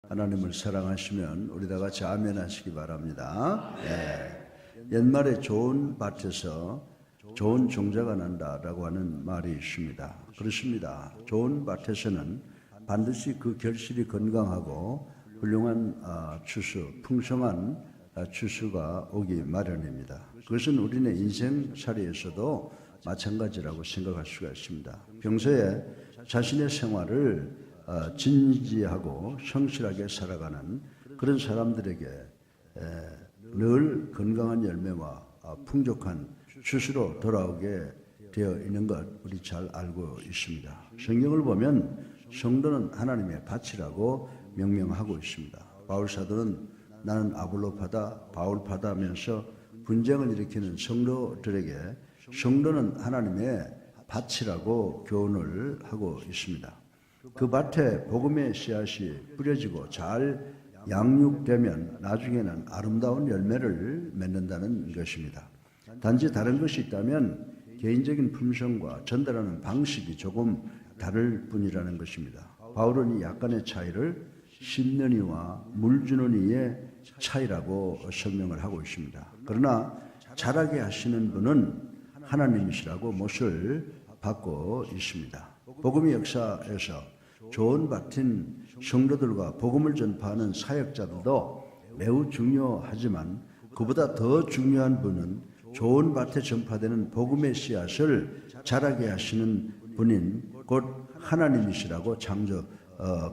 하나님을 사랑하시면 우리 다 같이 아멘 하시기 바랍니다. 옛말에 좋은 밭에서 좋은 종자가 난다라고 하는 말이 있습니다. 그렇습니다. 좋은 밭에서는 반드시 그 결실이 건강하고 훌륭한 추수, 풍성한 추수가 오기 마련입니다. 그것은 우리네 인생살이에서도 마찬가지라고 생각할 수가 있습니다. 평소에 자신의 생활을 진지하고 성실하게 살아가는 그런 사람들에게 늘 건강한 열매와 풍족한 추수로 돌아오게 되어 있는 것 우리 잘 알고 있습니다. 성경을 보면 성도는 하나님의 밭이라고 명명하고 있습니다. 바울 사도는 나는 아볼로파다 바울파다 하면서 분쟁을 일으키는 성도들에게 성도는 하나님의 밭이라고 교훈을 하고 있습니다. 그 밭에 복음의 씨앗이 뿌려지고 잘 양육되면 나중에는 아름다운 열매를 맺는다는 것입니다. 단지 다른 것이 있다면 개인적인 품성과 전달하는 방식이 조금 다를 뿐이라는 것입니다. 바울은 이 약간의 차이를 심는 이와 물 주는 이의 차이라고 설명을 하고 있습니다. 그러나 자라게 하시는 분은 하나님이시라고 못을 받고 있습니다. 복음의 역사에서 좋은 밭인 성도들과 복음을 전파하는 사역자들도 매우 중요하지만 그보다 더 중요한 분은 좋은 밭에 전파되는 복음의 씨앗을 자라게 하시는 분인 곧 하나님이시라고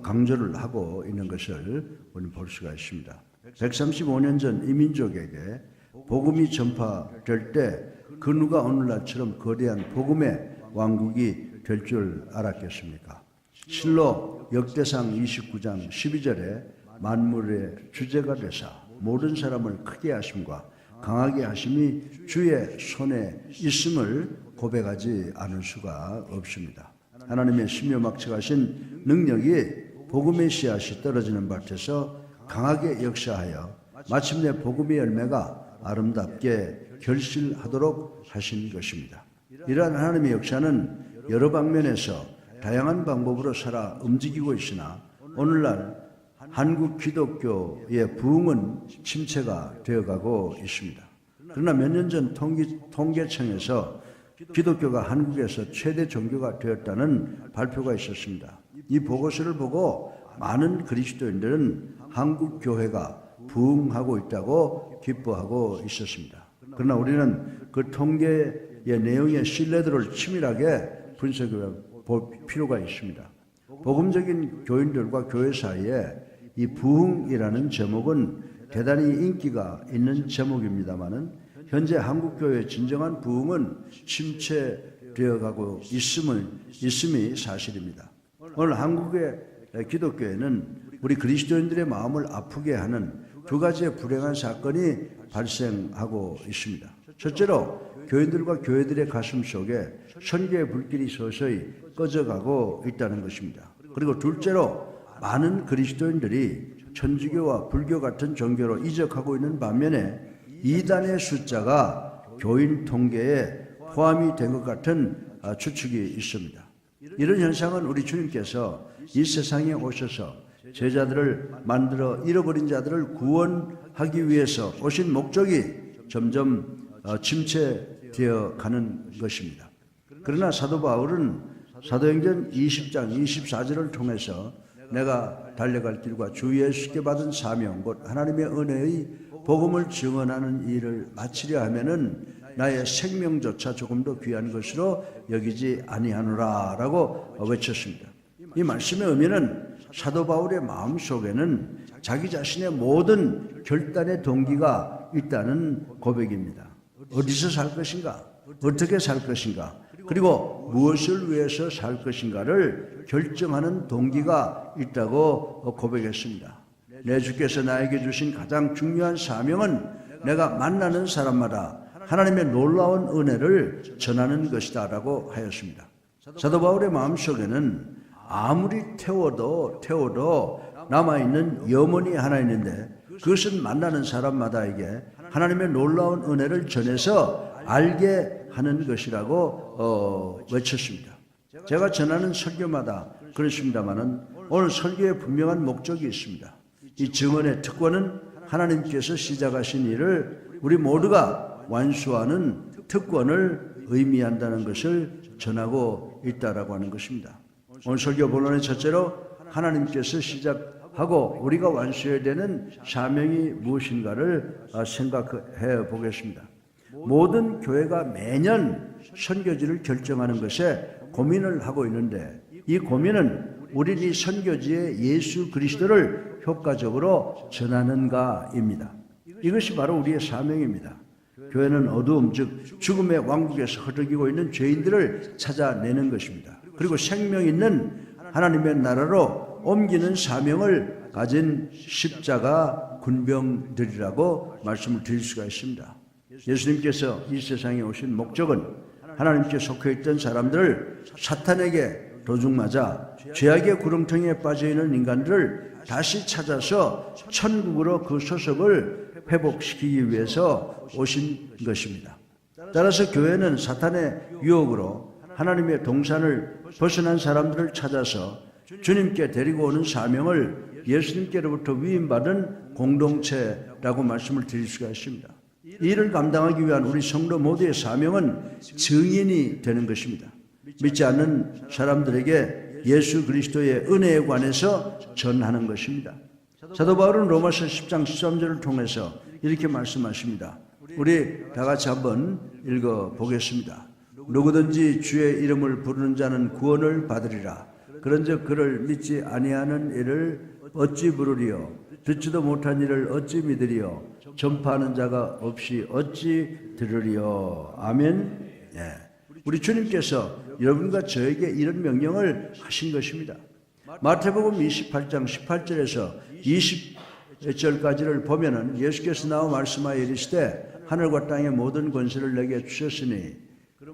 강조를 하고 있는 것을 우리는 볼 수가 있습니다. 135년 전 이 민족에게 복음이 전파될 때 그 누가 오늘날처럼 거대한 복음의 왕국이 될 줄 알았겠습니까? 실로 역대상 29장 12절에 만물의 주제가 되사 모든 사람을 크게 하심과 강하게 하심이 주의 손에 있음을 고백하지 않을 수가 없습니다. 하나님의 신묘막측하신 능력이 복음의 씨앗이 떨어지는 밭에서 강하게 역사하여 마침내 복음의 열매가 아름답게 결실하도록 하신 것입니다. 이러한 하나님의 역사는 여러 방면에서 다양한 방법으로 살아 움직이고 있으나 오늘날 한국 기독교의 부흥은 침체가 되어가고 있습니다. 그러나 몇 년 전 통계청에서 기독교가 한국에서 최대 종교가 되었다는 발표가 있었습니다. 이 보고서를 보고 많은 그리스도인들은 한국 교회가 부흥하고 있다고 기뻐하고 있었습니다. 그러나 우리는 그 통계의 내용의 신뢰도를 치밀하게 분석해 볼 필요가 있습니다. 복음적인 교인들과 교회 사이에 이 부흥이라는 제목은 대단히 인기가 있는 제목입니다만은 현재 한국 교회의 진정한 부흥은 침체되어가고 있음이 사실입니다. 오늘 한국의 기독교회는 우리 그리스도인들의 마음을 아프게 하는 두 가지의 불행한 사건이 발생하고 있습니다. 첫째로 교인들과 교회들의 가슴 속에 선교의 불길이 서서히 꺼져가고 있다는 것입니다. 그리고 둘째로 많은 그리스도인들이 천주교와 불교 같은 종교로 이적하고 있는 반면에 이단의 숫자가 교인 통계에 포함이 된 것 같은 추측이 있습니다. 이런 현상은 우리 주님께서 이 세상에 오셔서 제자들을 만들어 잃어버린 자들을 구원하기 위해서 오신 목적이 점점 침체되어 가는 것입니다. 그러나 사도 바울은 사도행전 20장 24절을 통해서 내가 달려갈 길과 주 예수께 받은 사명 곧 하나님의 은혜의 복음을 증언하는 일을 마치려 하면은 나의 생명조차 조금 더 귀한 것으로 여기지 아니하노라 라고 외쳤습니다. 이 말씀의 의미는 사도 바울의 마음속에는 자기 자신의 모든 결단의 동기가 있다는 고백입니다. 어디서 살 것인가? 어떻게 살 것인가? 그리고 무엇을 위해서 살 것인가를 결정하는 동기가 있다고 고백했습니다. 내 주께서 나에게 주신 가장 중요한 사명은 내가 만나는 사람마다 하나님의 놀라운 은혜를 전하는 것이다 라고 하였습니다. 사도 바울의 마음속에는 아무리 태워도 남아있는 염원이 하나 있는데 그것은 만나는 사람마다에게 하나님의 놀라운 은혜를 전해서 알게 하는 것이라고 외쳤습니다. 제가 전하는 설교마다 그렇습니다만은 오늘 설교에 분명한 목적이 있습니다. 이 증언의 특권은 하나님께서 시작하신 일을 우리 모두가 완수하는 특권을 의미한다는 것을 전하고 있다라고 하는 것입니다. 오늘 설교 본론의 첫째로 하나님께서 시작하고 우리가 완수해야 되는 사명이 무엇인가를 생각해 보겠습니다. 모든 교회가 매년 선교지를 결정하는 것에 고민을 하고 있는데 이 고민은 우리 이 선교지에 예수 그리스도를 효과적으로 전하는가입니다. 이것이 바로 우리의 사명입니다. 교회는 어두움, 즉 죽음의 왕국에서 흐르고 있는 죄인들을 찾아내는 것입니다. 그리고 생명 있는 하나님의 나라로 옮기는 사명을 가진 십자가 군병들이라고 말씀을 드릴 수가 있습니다. 예수님께서 이 세상에 오신 목적은 하나님께 속해 있던 사람들을 사탄에게 도둑맞아 죄악의 구렁텅이에 빠져있는 인간들을 다시 찾아서 천국으로 그 소속을 회복시키기 위해서 오신 것입니다. 따라서 교회는 사탄의 유혹으로 하나님의 동산을 벗어난 사람들을 찾아서 주님께 데리고 오는 사명을 예수님께로부터 위임받은 공동체라고 말씀을 드릴 수가 있습니다. 이 일을 감당하기 위한 우리 성도 모두의 사명은 증인이 되는 것입니다. 믿지 않는 사람들에게 예수 그리스도의 은혜에 관해서 전하는 것입니다. 사도 바울은 로마서 10장 13절을 통해서 이렇게 말씀하십니다. 우리 다 같이 한번 읽어보겠습니다. 누구든지 주의 이름을 부르는 자는 구원을 받으리라. 그런즉 그를 믿지 아니하는 이를 어찌 부르리요? 듣지도 못한 이를 어찌 믿으리요? 전파하는 자가 없이 어찌 들으리요? 아멘. 예. 우리 주님께서 여러분과 저에게 이런 명령을 하신 것입니다. 마태복음 28장 18절에서 20절까지를 보면은 예수께서 나와 말씀하여 이르시되 하늘과 땅의 모든 권세를 내게 주셨으니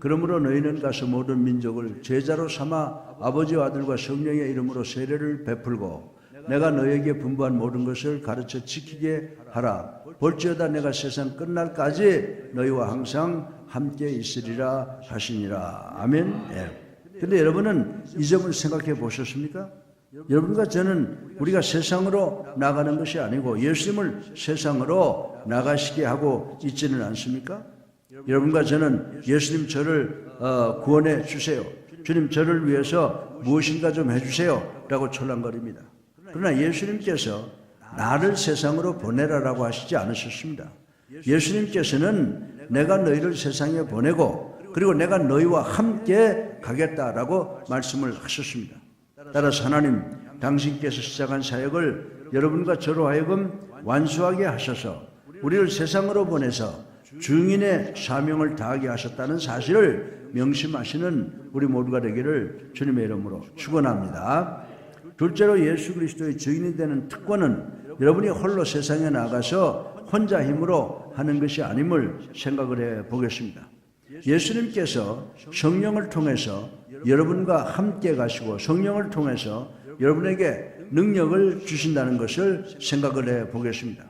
그러므로 너희는 가서 모든 민족을 제자로 삼아 아버지와 아들과 성령의 이름으로 세례를 베풀고 내가 너희에게 분부한 모든 것을 가르쳐 지키게 하라. 볼지어다 내가 세상 끝날까지 너희와 항상 함께 있으리라 하시니라. 아멘. 그런데 여러분은 이 점을 생각해 보셨습니까? 여러분과 저는 우리가 세상으로 나가는 것이 아니고 예수님을 세상으로 나가시게 하고 있지는 않습니까? 여러분과 저는 예수님 저를 구원해 주세요. 주님 저를 위해서 무엇인가 좀 해주세요 라고 철렁거립니다. 그러나 예수님께서 나를 세상으로 보내라라고 하시지 않으셨습니다. 예수님께서는 내가 너희를 세상에 보내고 그리고 내가 너희와 함께 가겠다라고 말씀을 하셨습니다. 따라서 하나님 당신께서 시작한 사역을 여러분과 저로 하여금 완수하게 하셔서 우리를 세상으로 보내서 증인의 사명을 다하게 하셨다는 사실을 명심하시는 우리 모두가 되기를 주님의 이름으로 축원합니다. 둘째로 예수 그리스도의 증인이 되는 특권은 여러분이 홀로 세상에 나가서 혼자 힘으로 하는 것이 아님을 생각을 해 보겠습니다. 예수님께서 성령을 통해서 여러분과 함께 가시고 성령을 통해서 여러분에게 능력을 주신다는 것을 생각을 해 보겠습니다.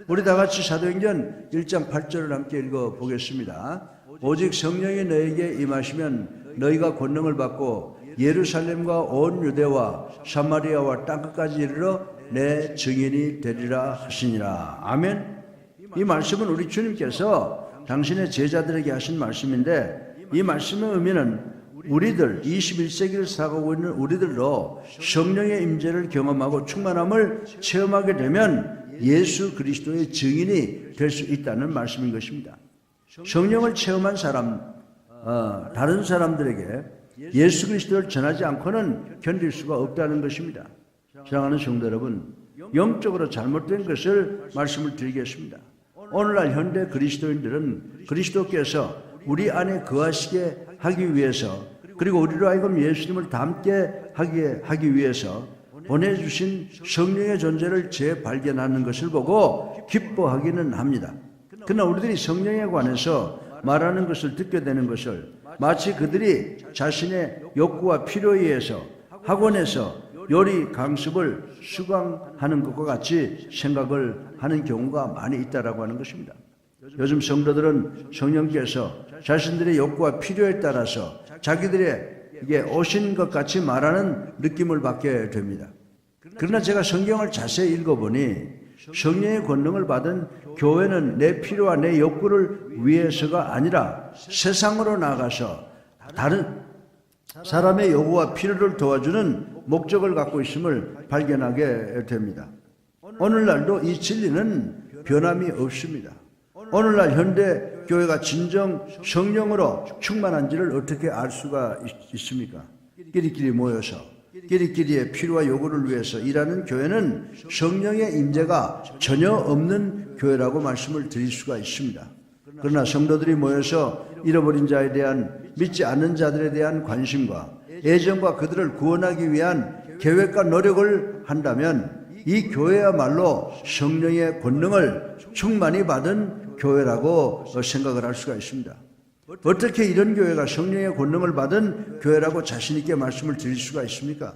우리 다 같이 사도행전 1장 8절을 함께 읽어보겠습니다. 오직 성령이 너에게 임하시면 너희가 권능을 받고 예루살렘과 온 유대와 사마리아와 땅끝까지 이르러 내 증인이 되리라 하시니라. 아멘. 이 말씀은 우리 주님께서 당신의 제자들에게 하신 말씀인데 이 말씀의 의미는 우리들 21세기를 살아가고 있는 우리들로 성령의 임재를 경험하고 충만함을 체험하게 되면 예수 그리스도의 증인이 될 수 있다는 말씀인 것입니다. 성령을 체험한 사람, 다른 사람들에게 예수 그리스도를 전하지 않고는 견딜 수가 없다는 것입니다. 사랑하는 성도 여러분, 영적으로 잘못된 것을 말씀을 드리겠습니다. 오늘날 현대 그리스도인들은 그리스도께서 우리 안에 거하시게 하기 위해서 그리고 우리로 하여금 예수님을 닮게 하기 위해서 보내주신 성령의 존재를 재발견하는 것을 보고 기뻐하기는 합니다. 그러나 우리들이 성령에 관해서 말하는 것을 듣게 되는 것을 마치 그들이 자신의 욕구와 필요에 의해서 학원에서 요리 강습을 수강하는 것과 같이 생각을 하는 경우가 많이 있다라고 하는 것입니다. 요즘 성도들은 성령께서 자신들의 욕구와 필요에 따라서 자기들에게 오신 것 같이 말하는 느낌을 받게 됩니다. 그러나 제가 성경을 자세히 읽어보니 성령의 권능을 받은 교회는 내 필요와 내 욕구를 위해서가 아니라 세상으로 나가서 다른 사람의 요구와 필요를 도와주는 목적을 갖고 있음을 발견하게 됩니다. 오늘날도 이 진리는 변함이 없습니다. 오늘날 현대 교회가 진정 성령으로 충만한지를 어떻게 알 수가 있습니까? 끼리끼리 모여서 끼리끼리의 필요와 요구를 위해서 일하는 교회는 성령의 임재가 전혀 없는 교회라고 말씀을 드릴 수가 있습니다. 그러나 성도들이 모여서 잃어버린 자에 대한, 믿지 않는 자들에 대한 관심과 애정과 그들을 구원하기 위한 계획과 노력을 한다면 이 교회야말로 성령의 권능을 충만히 받은 교회라고 생각을 할 수가 있습니다. 어떻게 이런 교회가 성령의 권능을 받은 교회라고 자신 있게 말씀을 드릴 수가 있습니까?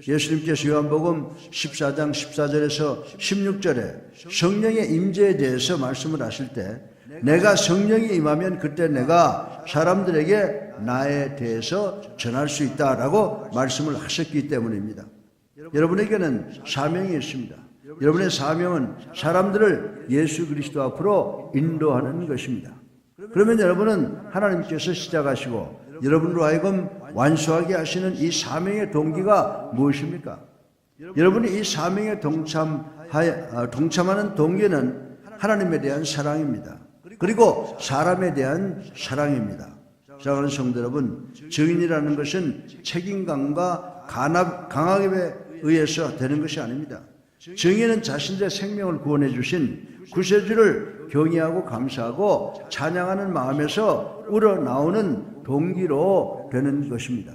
예수님께서 요한복음 14장 14절에서 16절에 성령의 임재에 대해서 말씀을 하실 때 내가 성령이 임하면 그때 내가 사람들에게 나에 대해서 전할 수 있다라고 말씀을 하셨기 때문입니다. 여러분에게는 사명이 있습니다. 여러분의 사명은 사람들을 예수 그리스도 앞으로 인도하는 것입니다. 그러면 여러분은 하나님께서 시작하시고 여러분으로 하여금 완수하게 하시는 이 사명의 동기가 무엇입니까? 여러분이 이 사명에 동참하는 동기는 하나님에 대한 사랑입니다. 그리고 사람에 대한 사랑입니다. 사랑하는 성도 여러분, 증인이라는 것은 책임감과 강압에 의해서 되는 것이 아닙니다. 증인은 자신의 생명을 구원해 주신 구세주를 경외하고 감사하고 찬양하는 마음에서 우러나오는 동기로 되는 것입니다.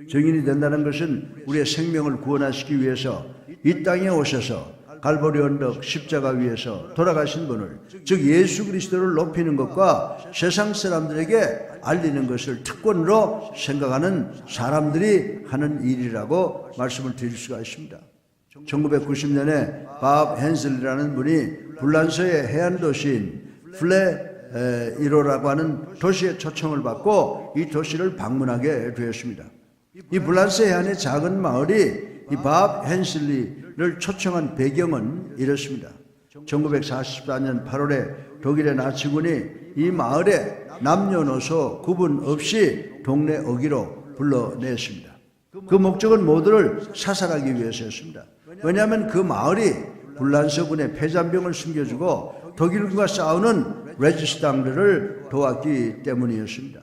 증인이 된다는 것은 우리의 생명을 구원하시기 위해서 이 땅에 오셔서 갈보리 언덕 십자가 위에서 돌아가신 분을, 즉 예수 그리스도를 높이는 것과 세상 사람들에게 알리는 것을 특권으로 생각하는 사람들이 하는 일이라고 말씀을 드릴 수가 있습니다. 1990년에 밥 헨슬이라는 분이 불란서의 해안 도시인 플레이로라고 하는 도시의 초청을 받고 이 도시를 방문하게 되었습니다. 이 불란서 해안의 작은 마을이 이 밥 헨슬리를 초청한 배경은 이렇습니다. 1944년 8월에 독일의 나치군이 이 마을에 남녀노소 구분 없이 동네 어기로 불러냈습니다. 그 목적은 모두를 사살하기 위해서였습니다. 왜냐하면 그 마을이 불란서군의 폐잔병을 숨겨주고 독일군과 싸우는 레지스탕들을 도왔기 때문이었습니다.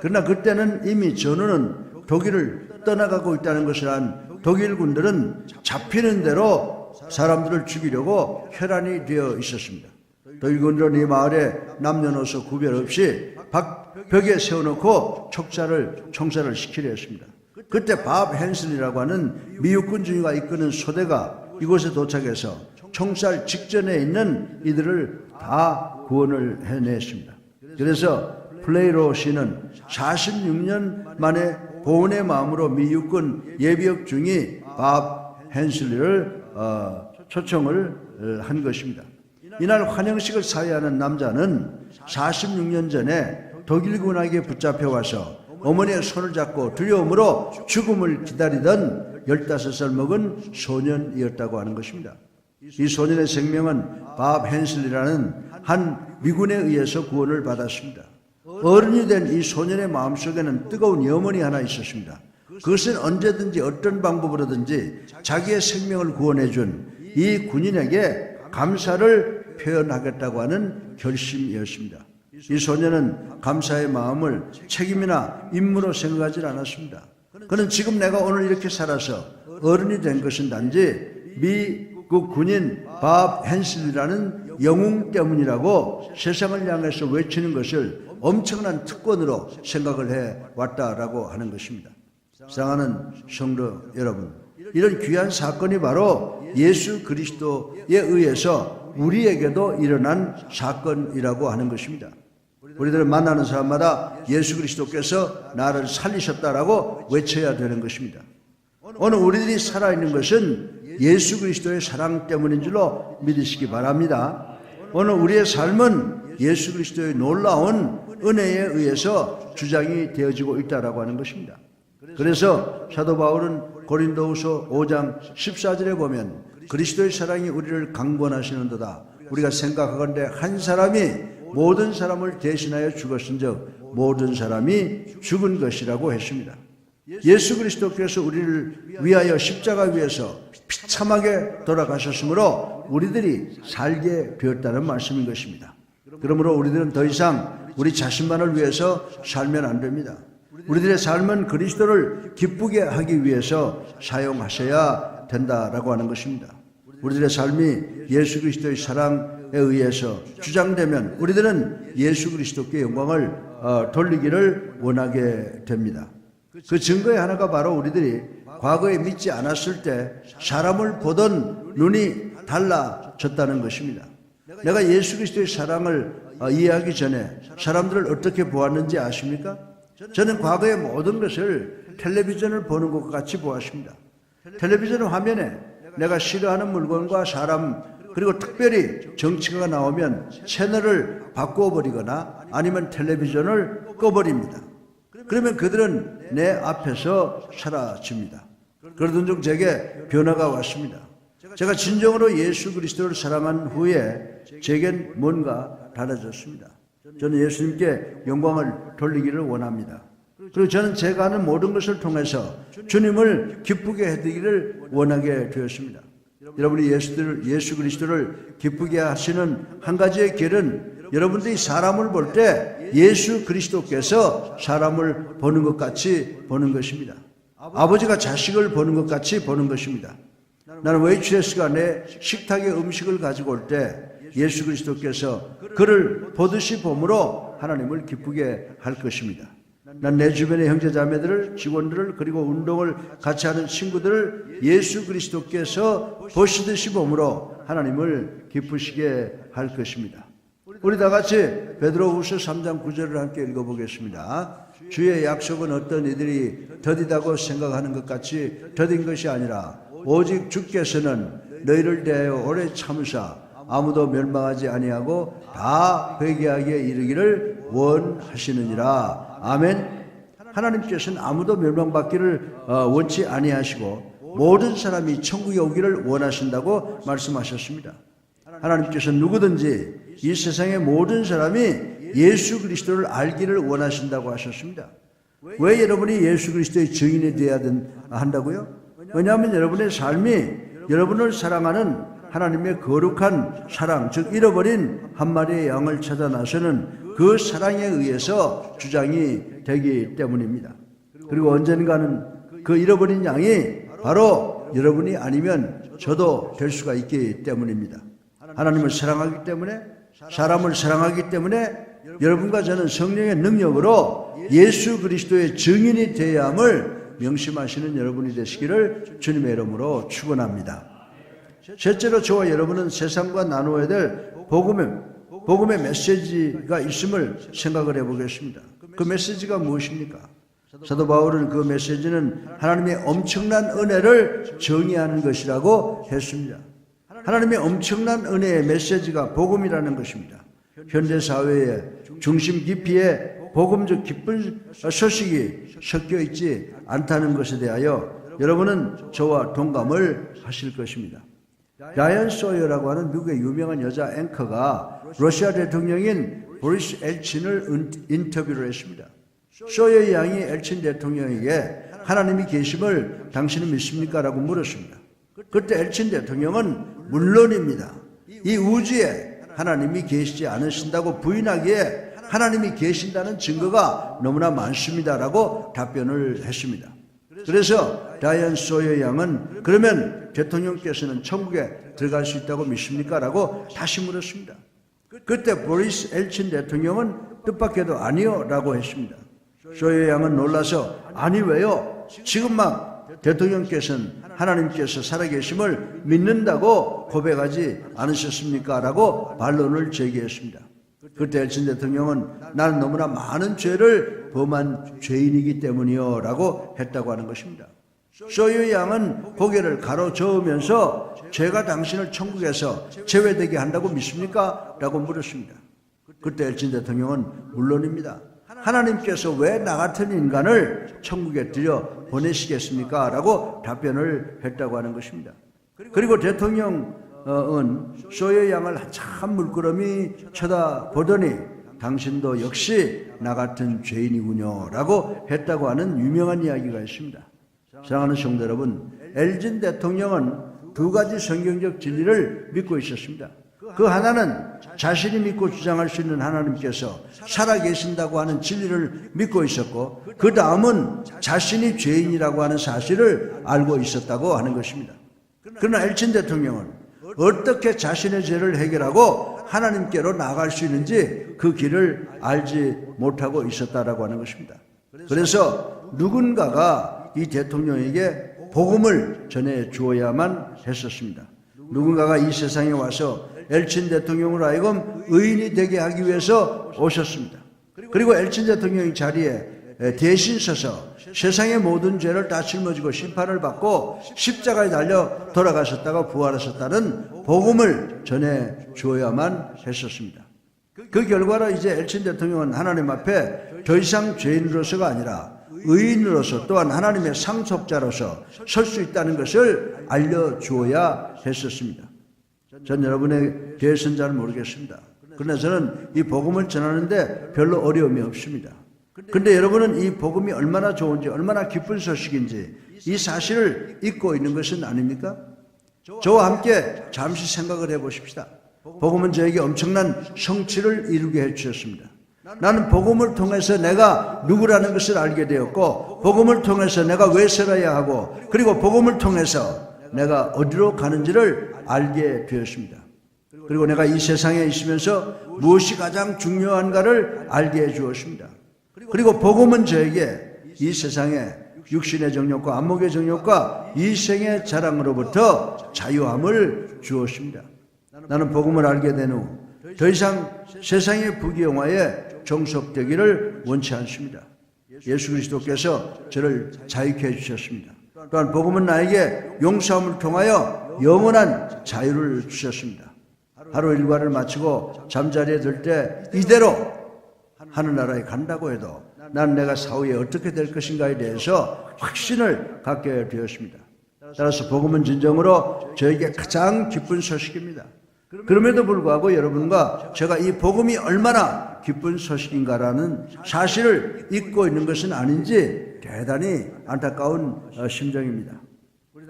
그러나 그때는 이미 전우는 독일을 떠나가고 있다는 것을 안 독일 군들은 잡히는 대로 사람들을 죽이려고 혈안이 되어 있었습니다. 독일 군들은 이 마을에 남녀노소 구별 없이 벽에 세워놓고 총살을 시키려 했습니다. 그때 밥 헨슬이라고 하는 미국군 중위가 이끄는 소대가 이곳에 도착해서 총살 직전에 있는 이들을 다 구원을 해냈습니다. 그래서 플레이로 씨는 46년 만에 보온의 마음으로 미육군 예비역 중위 밥 헨슬리를 초청을 한 것입니다. 이날 환영식을 사회하는 남자는 46년 전에 독일군에게 붙잡혀와서 어머니의 손을 잡고 두려움으로 죽음을 기다리던 15살 먹은 소년이었다고 하는 것입니다. 이 소년의 생명은 밥 헨슬리라는 한 미군에 의해서 구원을 받았습니다. 어른이 된 이 소년의 마음속에는 뜨거운 염원이 하나 있었습니다. 그것은 언제든지 어떤 방법으로든지 자기의 생명을 구원해 준 이 군인에게 감사를 표현하겠다고 하는 결심이었습니다. 이 소년은 감사의 마음을 책임이나 임무로 생각하지 않았습니다. 그는 지금 내가 오늘 이렇게 살아서 어른이 된 것은 단지 미국 군인 밥 헨슬이라는 영웅 때문이라고 세상을 향해서 외치는 것을 엄청난 특권으로 생각을 해왔다라고 하는 것입니다. 사랑하는 성도 여러분, 이런 귀한 사건이 바로 예수 그리스도에 의해서 우리에게도 일어난 사건이라고 하는 것입니다. 우리들은 만나는 사람마다 예수 그리스도께서 나를 살리셨다라고 외쳐야 되는 것입니다. 오늘 우리들이 살아있는 것은 예수 그리스도의 사랑 때문인 줄로 믿으시기 바랍니다. 오늘 우리의 삶은 예수 그리스도의 놀라운 은혜에 의해서 주장이 되어지고 있다라고 하는 것입니다. 그래서 사도 바울은 고린도후서 5장 14절에 보면 그리스도의 사랑이 우리를 강권하시는도다. 우리가 생각하건대 한 사람이 모든 사람을 대신하여 죽었은즉 모든 사람이 죽은 것이라고 했습니다. 예수 그리스도께서 우리를 위하여 십자가 위에서 비참하게 돌아가셨으므로 우리들이 살게 되었다는 말씀인 것입니다. 그러므로 우리들은 더 이상 우리 자신만을 위해서 살면 안 됩니다. 우리들의 삶은 그리스도를 기쁘게 하기 위해서 사용하셔야 된다라고 하는 것입니다. 우리들의 삶이 예수 그리스도의 사랑에 의해서 주장되면 우리들은 예수 그리스도께 영광을 돌리기를 원하게 됩니다. 그 증거의 하나가 바로 우리들이 과거에 믿지 않았을 때 사람을 보던 눈이 달라졌다는 것입니다. 내가 예수 그리스도의 사랑을 이해하기 전에 사람들을 어떻게 보았는지 아십니까? 저는 과거의 모든 것을 텔레비전을 보는 것과 같이 보았습니다. 텔레비전 화면에 내가 싫어하는 물건과 사람 그리고 특별히 정치가 나오면 채널을 바꿔버리거나 아니면 텔레비전을 꺼버립니다. 그러면 그들은 내 앞에서 사라집니다. 그러던 중 제게 변화가 왔습니다. 제가 진정으로 예수 그리스도를 사랑한 후에 제겐 뭔가 달라졌습니다. 저는 예수님께 영광을 돌리기를 원합니다. 그리고 저는 제가 하는 모든 것을 통해서 주님을 기쁘게 해드리기를 원하게 되었습니다. 여러분이 예수 그리스도를 기쁘게 하시는 한 가지의 길은 여러분들이 사람을 볼 때 예수 그리스도께서 사람을 보는 것 같이 보는 것입니다. 아버지가 자식을 보는 것 같이 보는 것입니다. 나는 웨이트레스가 내 식탁에 음식을 가지고 올 때 예수 그리스도께서 그를 보듯이 봄으로 하나님을 기쁘게 할 것입니다. 난 내 주변의 형제자매들을, 직원들을, 그리고 운동을 같이 하는 친구들을 예수 그리스도께서 보시듯이 봄으로 하나님을 기쁘시게 할 것입니다. 우리 다 같이 베드로후서 3장 9절을 함께 읽어보겠습니다. 주의 약속은 어떤 이들이 더디다고 생각하는 것 같이 더딘 것이 아니라 오직 주께서는 너희를 대하여 오래 참으사 아무도 멸망하지 아니하고 다 회개하기에 이르기를 원하시느니라. 아멘. 하나님께서는 아무도 멸망받기를 원치 아니하시고 모든 사람이 천국에 오기를 원하신다고 말씀하셨습니다. 하나님께서 누구든지 이 세상의 모든 사람이 예수 그리스도를 알기를 원하신다고 하셨습니다. 왜 여러분이 예수 그리스도의 증인이 되어야 한다고요? 왜냐하면 여러분의 삶이 여러분을 사랑하는 하나님의 거룩한 사랑, 즉 잃어버린 한 마리의 양을 찾아 나서는 그 사랑에 의해서 주장이 되기 때문입니다. 그리고 언젠가는 그 잃어버린 양이 바로 여러분이 아니면 저도 될 수가 있기 때문입니다. 하나님을 사랑하기 때문에, 사람을 사랑하기 때문에 여러분과 저는 성령의 능력으로 예수 그리스도의 증인이 되어야 함을 명심하시는 여러분이 되시기를 주님의 이름으로 축원합니다. 셋째로 저와 여러분은 세상과 나누어야 될 복음의 메시지가 있음을 생각을 해보겠습니다. 그 메시지가 무엇입니까? 사도 바울은 그 메시지는 하나님의 엄청난 은혜를 정의하는 것이라고 했습니다. 하나님의 엄청난 은혜의 메시지가 복음이라는 것입니다. 현대사회의 중심 깊이에 복음적 기쁜 소식이 섞여 있지 않다는 것에 대하여 여러분은 저와 동감을 하실 것입니다. 다이언 소여라고 하는 미국의 유명한 여자 앵커가 러시아 대통령인 보리스 엘친을 인터뷰를 했습니다. 소여 양이 엘친 대통령에게 하나님이 계심을 당신은 믿습니까? 라고 물었습니다. 그때 엘친 대통령은 물론입니다. 이 우주에 하나님이 계시지 않으신다고 부인하기에 하나님이 계신다는 증거가 너무나 많습니다. 라고 답변을 했습니다. 그래서 다이언 소여 양은 그러면 대통령께서는 천국에 들어갈 수 있다고 믿습니까? 라고 다시 물었습니다. 그때 보리스 엘친 대통령은 뜻밖에도 아니요 라고 했습니다. 소여 양은 놀라서 아니 왜요? 지금 막 대통령께서는 하나님께서 살아계심을 믿는다고 고백하지 않으셨습니까? 라고 반론을 제기했습니다. 그때 엘친 대통령은 나는 너무나 많은 죄를 범한 죄인이기 때문이요 라고 했다고 하는 것입니다. 소유 양은 고개를 가로저으면서 제가 당신을 천국에서 제외되게 한다고 믿습니까? 라고 물었습니다. 그때 엘친 대통령은 물론입니다. 하나님께서 왜 나 같은 인간을 천국에 들여 보내시겠습니까? 라고 답변을 했다고 하는 것입니다. 그리고 대통령은 소의 양을 한참 물끄러미 쳐다보더니 당신도 역시 나 같은 죄인이군요 라고 했다고 하는 유명한 이야기가 있습니다. 사랑하는 성도 여러분, 엘진 대통령은 두 가지 성경적 진리를 믿고 있었습니다. 그 하나는 자신이 믿고 주장할 수 있는 하나님께서 살아계신다고 하는 진리를 믿고 있었고, 그 다음은 자신이 죄인이라고 하는 사실을 알고 있었다고 하는 것입니다. 그러나 엘친 대통령은 어떻게 자신의 죄를 해결하고 하나님께로 나아갈 수 있는지 그 길을 알지 못하고 있었다라고 하는 것입니다. 그래서 누군가가 이 대통령에게 복음을 전해 주어야만 했었습니다. 누군가가 이 세상에 와서 엘친 대통령으로 하여금 의인이 되게 하기 위해서 오셨습니다. 그리고 엘친 대통령이 자리에 대신 서서 세상의 모든 죄를 다 짊어지고 심판을 받고 십자가에 달려 돌아가셨다가 부활하셨다는 복음을 전해 주어야만 했었습니다. 그 결과로 이제 엘친 대통령은 하나님 앞에 더 이상 죄인으로서가 아니라 의인으로서 또한 하나님의 상속자로서 설 수 있다는 것을 알려주어야 했었습니다. 전 여러분에 대해서는 잘 모르겠습니다. 그러나 저는 이 복음을 전하는데 별로 어려움이 없습니다. 근데 여러분은 이 복음이 얼마나 좋은지, 얼마나 기쁜 소식인지 이 사실을 잊고 있는 것은 아닙니까? 저와 함께 잠시 생각을 해보십시다. 복음은 저에게 엄청난 성취를 이루게 해주셨습니다. 나는 복음을 통해서 내가 누구라는 것을 알게 되었고, 복음을 통해서 내가 왜 살아야 하고, 그리고 복음을 통해서 내가 어디로 가는지를 알게 되었습니다. 그리고 내가 이 세상에 있으면서 무엇이 가장 중요한가를 알게 해 주었습니다. 그리고 복음은 저에게 이 세상에 육신의 정욕과 안목의 정욕과 이생의 자랑으로부터 자유함을 주었습니다. 나는 복음을 알게 된 후 더 이상 세상의 부귀영화에 종속되기를 원치 않습니다. 예수 그리스도께서 저를 자유케 해주셨습니다. 또한 복음은 나에게 용서함을 통하여 영원한 자유를 주셨습니다. 하루 일과를 마치고 잠자리에 들 때 이대로 하늘나라에 간다고 해도 난 내가 사후에 어떻게 될 것인가에 대해서 확신을 갖게 되었습니다. 따라서 복음은 진정으로 저에게 가장 기쁜 소식입니다. 그럼에도 불구하고 여러분과 제가 이 복음이 얼마나 기쁜 소식인가라는 사실을 잊고 있는 것은 아닌지 대단히 안타까운 심정입니다.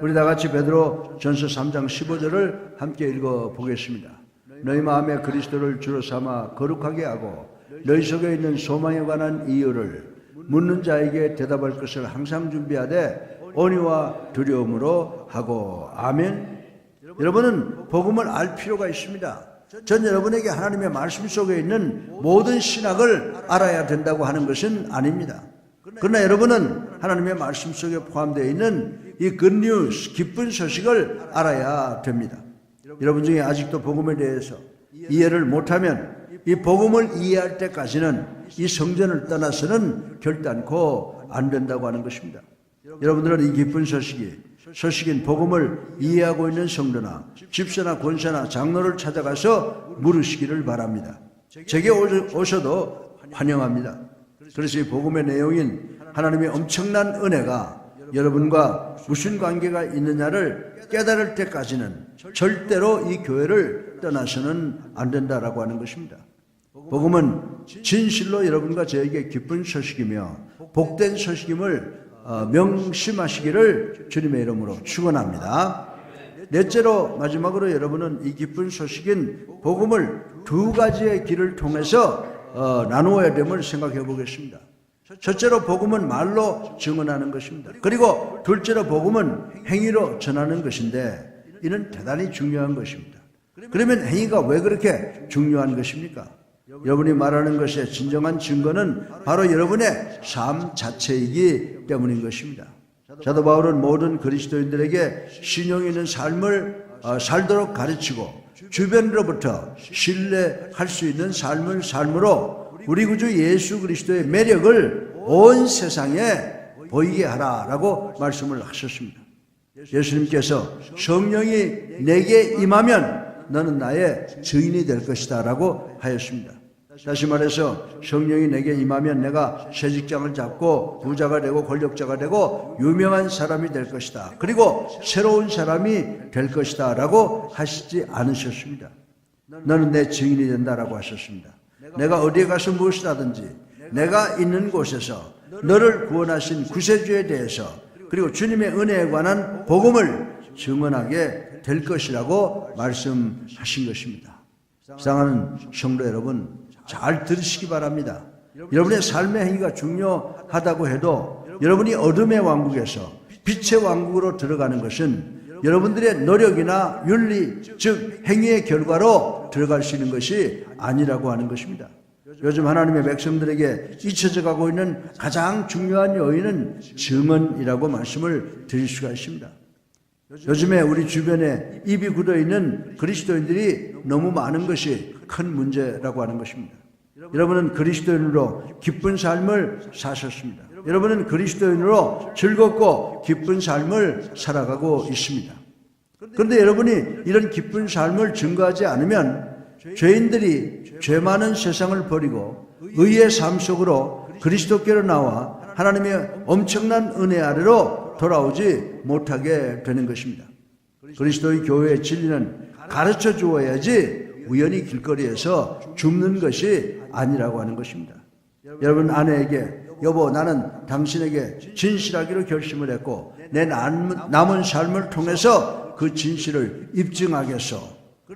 우리 다 같이 베드로 전서 3장 15절을 함께 읽어보겠습니다. 너희 마음에 그리스도를 주로 삼아 거룩하게 하고 너희 속에 있는 소망에 관한 이유를 묻는 자에게 대답할 것을 항상 준비하되 온유와 두려움으로 하고. 아멘. 여러분은 복음을 알 필요가 있습니다. 전 여러분에게 하나님의 말씀 속에 있는 모든 신학을 알아야 된다고 하는 것은 아닙니다. 그러나 여러분은 하나님의 말씀 속에 포함되어 있는 이 굿뉴스, 기쁜 소식을 알아야 됩니다. 여러분 중에 아직도 복음에 대해서 이해를 못하면 이 복음을 이해할 때까지는 이 성전을 떠나서는 결단코 안 된다고 하는 것입니다. 여러분들은 이 기쁜 소식인 복음을 이해하고 있는 성도나 집사나 권사나 장로를 찾아가서 물으시기를 바랍니다. 제게 오셔도 환영합니다. 그래서 이 복음의 내용인 하나님의 엄청난 은혜가 여러분과 무슨 관계가 있느냐를 깨달을 때까지는 절대로 이 교회를 떠나서는 안 된다라고 하는 것입니다. 복음은 진실로 여러분과 저에게 기쁜 소식이며 복된 소식임을 명심하시기를 주님의 이름으로 축원합니다. 넷째로 마지막으로 여러분은 이 기쁜 소식인 복음을 두 가지의 길을 통해서 나누어야 됨을 생각해 보겠습니다. 첫째로 복음은 말로 증언하는 것입니다. 그리고 둘째로 복음은 행위로 전하는 것인데 이는 대단히 중요한 것입니다. 그러면 행위가 왜 그렇게 중요한 것입니까? 여러분이 말하는 것의 진정한 증거는 바로 여러분의 삶 자체이기 때문인 것입니다. 사도 바울은 모든 그리스도인들에게 신용 있는 삶을 살도록 가르치고 주변으로부터 신뢰할 수 있는 삶으로 우리 구주 예수 그리스도의 매력을 온 세상에 보이게 하라라고 말씀을 하셨습니다. 예수님께서 성령이 내게 임하면 너는 나의 증인이 될 것이다 라고 하였습니다. 다시 말해서 성령이 내게 임하면 내가 새 직장을 잡고 부자가 되고 권력자가 되고 유명한 사람이 될 것이다. 그리고 새로운 사람이 될 것이다 라고 하시지 않으셨습니다. 너는 내 증인이 된다라고 하셨습니다. 내가 어디에 가서 무엇을 하든지 내가 있는 곳에서 너를 구원하신 구세주에 대해서 그리고 주님의 은혜에 관한 복음을 증언하게 될 것이라고 말씀하신 것입니다. 사랑하는 성도 여러분, 잘 들으시기 바랍니다. 여러분의 삶의 행위가 중요하다고 해도 여러분이 어둠의 왕국에서 빛의 왕국으로 들어가는 것은 여러분들의 노력이나 윤리, 즉 행위의 결과로 들어갈 수 있는 것이 아니라고 하는 것입니다. 요즘 하나님의 백성들에게 잊혀져 가고 있는 가장 중요한 요인은 증언이라고 말씀을 드릴 수가 있습니다. 요즘에 우리 주변에 입이 굳어있는 그리스도인들이 너무 많은 것이 큰 문제라고 하는 것입니다. 여러분은 그리스도인으로 기쁜 삶을 사셨습니다. 여러분은 그리스도인으로 즐겁고 기쁜 삶을 살아가고 있습니다. 그런데 여러분이 이런 기쁜 삶을 증거하지 않으면 죄인들이 죄 많은 세상을 버리고 의의 삶 속으로 그리스도께로 나와 하나님의 엄청난 은혜 아래로 돌아오지 못하게 되는 것입니다. 그리스도의 교회의 진리는 가르쳐 주어야지 우연히 길거리에서 줍는 것이 아니라고 하는 것입니다. 여러분 아내에게 여보 나는 당신에게 진실하기로 결심을 했고 내 남은 삶을 통해서 그 진실을 입증하겠소.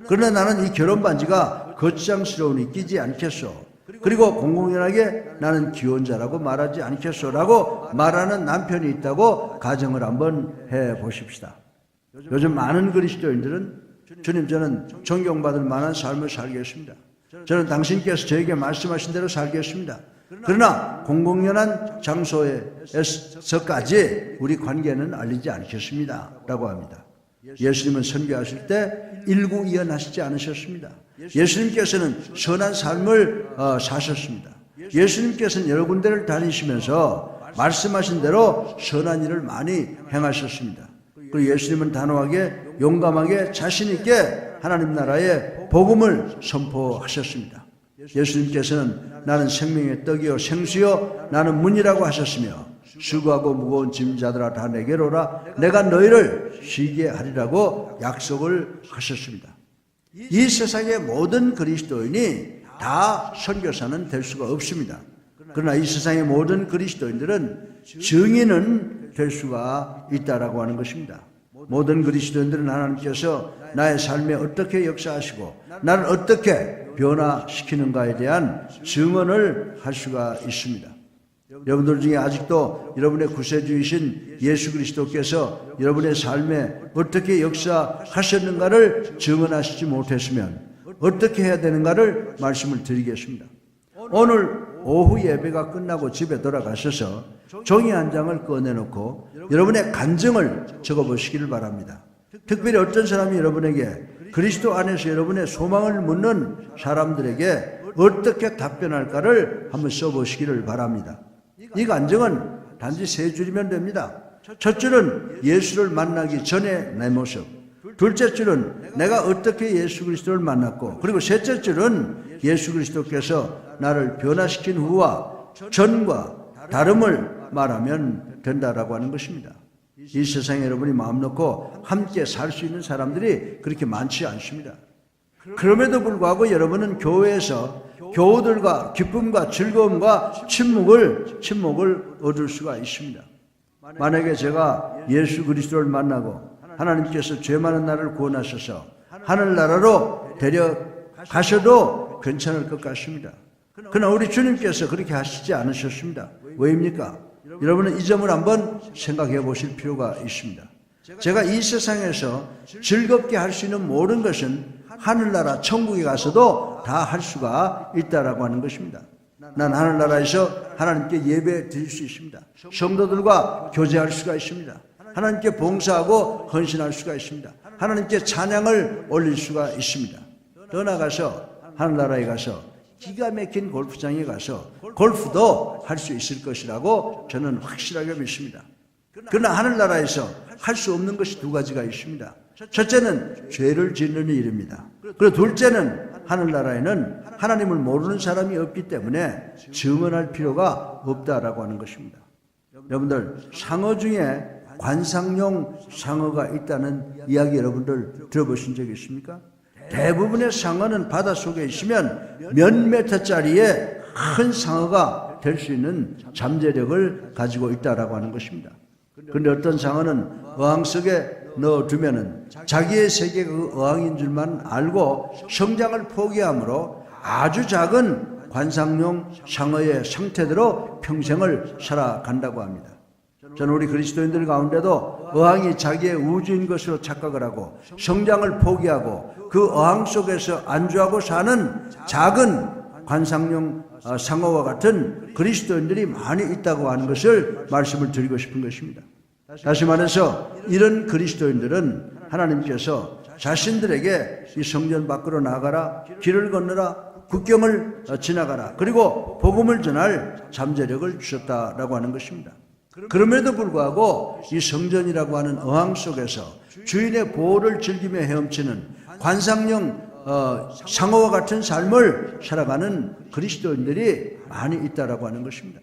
그러나 나는 이 결혼 반지가 거창스러우니 끼지 않겠소. 그리고 공공연하게 나는 기혼자라고 말하지 않겠소라고 말하는 남편이 있다고 가정을 한번 해보십시다. 요즘 많은 그리스도인들은 주님 저는 존경받을 만한 삶을 살겠습니다. 저는 당신께서 저에게 말씀하신 대로 살겠습니다. 그러나 공공연한 장소에서까지 우리 관계는 알리지 않겠습니다 라고 합니다. 예수님은 선교하실 때 일구이연하시지 않으셨습니다. 예수님께서는 선한 삶을 사셨습니다. 예수님께서는 여러 군데를 다니시면서 말씀하신 대로 선한 일을 많이 행하셨습니다. 그리고 예수님은 단호하게 용감하게 자신 있게 하나님 나라의 복음을 선포하셨습니다. 예수님께서는 나는 생명의 떡이요 생수요 나는 문이라고 하셨으며 수고하고 무거운 짐자들아 다 내게로 오라 내가 너희를 쉬게 하리라고 약속을 하셨습니다. 이 세상의 모든 그리스도인이 다 선교사는 될 수가 없습니다. 그러나 이 세상의 모든 그리스도인들은 증인은 될 수가 있다라고 하는 것입니다. 모든 그리스도인들은 하나님께서 나의 삶에 어떻게 역사하시고 나를 어떻게 변화시키는가에 대한 증언을 할 수가 있습니다. 여러분들 중에 아직도 여러분의 구세주이신 예수 그리스도께서 여러분의 삶에 어떻게 역사하셨는가를 증언하시지 못했으면 어떻게 해야 되는가를 말씀을 드리겠습니다. 오늘 오후 예배가 끝나고 집에 돌아가셔서 종이 한 장을 꺼내놓고 여러분의 간증을 적어보시기를 바랍니다. 특별히 어떤 사람이 여러분에게 그리스도 안에서 여러분의 소망을 묻는 사람들에게 어떻게 답변할까를 한번 써보시기를 바랍니다. 이 간증은 단지 3줄이면 됩니다. 첫 줄은 예수를 만나기 전에 내 모습, 둘째 줄은 내가 어떻게 예수 그리스도를 만났고, 그리고 셋째 줄은 예수 그리스도께서 나를 변화시킨 후와 전과 다름을 말하면 된다라고 하는 것입니다. 이 세상에 여러분이 마음 놓고 함께 살 수 있는 사람들이 그렇게 많지 않습니다. 그럼에도 불구하고 여러분은 교회에서 교우들과 기쁨과 즐거움과 친목을 얻을 수가 있습니다. 만약에 제가 예수 그리스도를 만나고 하나님께서 죄 많은 나를 구원하셔서 하늘나라로 데려가셔도 괜찮을 것 같습니다. 그러나 우리 주님께서 그렇게 하시지 않으셨습니다. 왜입니까? 여러분은 이 점을 한번 생각해 보실 필요가 있습니다. 제가 이 세상에서 즐겁게 할 수 있는 모든 것은 하늘나라 천국에 가서도 다 할 수가 있다라고 하는 것입니다. 난 하늘나라에서 하나님께 예배 드릴 수 있습니다. 성도들과 교제할 수가 있습니다. 하나님께 봉사하고 헌신할 수가 있습니다. 하나님께 찬양을 올릴 수가 있습니다. 더 나아가서 하늘나라에 가서 기가 막힌 골프장에 가서 골프도 할 수 있을 것이라고 저는 확실하게 믿습니다. 그러나 하늘나라에서 할 수 없는 것이 2가지가 있습니다. 첫째는 죄를 짓는 일입니다. 그리고 둘째는 하늘나라에는 하나님을 모르는 사람이 없기 때문에 증언할 필요가 없다라고 하는 것입니다. 여러분들, 상어 중에 관상용 상어가 있다는 이야기 여러분들 들어보신 적 있습니까? 대부분의 상어는 바닷속에 있으면 몇 미터짜리의 큰 상어가 될 수 있는 잠재력을 가지고 있다라고 하는 것입니다. 그런데 어떤 상어는 어항 속에 넣어두면은 자기의 세계가 그 어항인 줄만 알고 성장을 포기하므로 아주 작은 관상용 상어의 상태대로 평생을 살아간다고 합니다. 저는 우리 그리스도인들 가운데도 어항이 자기의 우주인 것으로 착각을 하고 성장을 포기하고 그 어항 속에서 안주하고 사는 작은 관상용 상어와 같은 그리스도인들이 많이 있다고 하는 것을 말씀을 드리고 싶은 것입니다. 다시 말해서 이런 그리스도인들은 하나님께서 자신들에게 이 성전 밖으로 나가라, 길을 건너라, 국경을 지나가라, 그리고 복음을 전할 잠재력을 주셨다라고 하는 것입니다. 그럼에도 불구하고 이 성전이라고 하는 어항 속에서 주인의 보호를 즐기며 헤엄치는 관상용 상어와 같은 삶을 살아가는 그리스도인들이 많이 있다라고 하는 것입니다.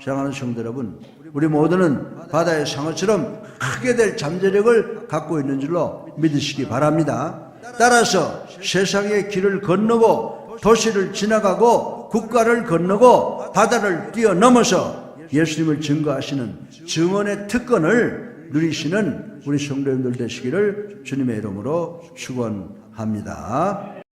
사랑하는 성도 여러분, 우리 모두는 바다의 상어처럼 크게 될 잠재력을 갖고 있는 줄로 믿으시기 바랍니다. 따라서 세상의 길을 건너고 도시를 지나가고 국가를 건너고 바다를 뛰어넘어서 예수님을 증거하시는 증언의 특권을 누리시는 우리 성도님들 되시기를 주님의 이름으로 축원합니다.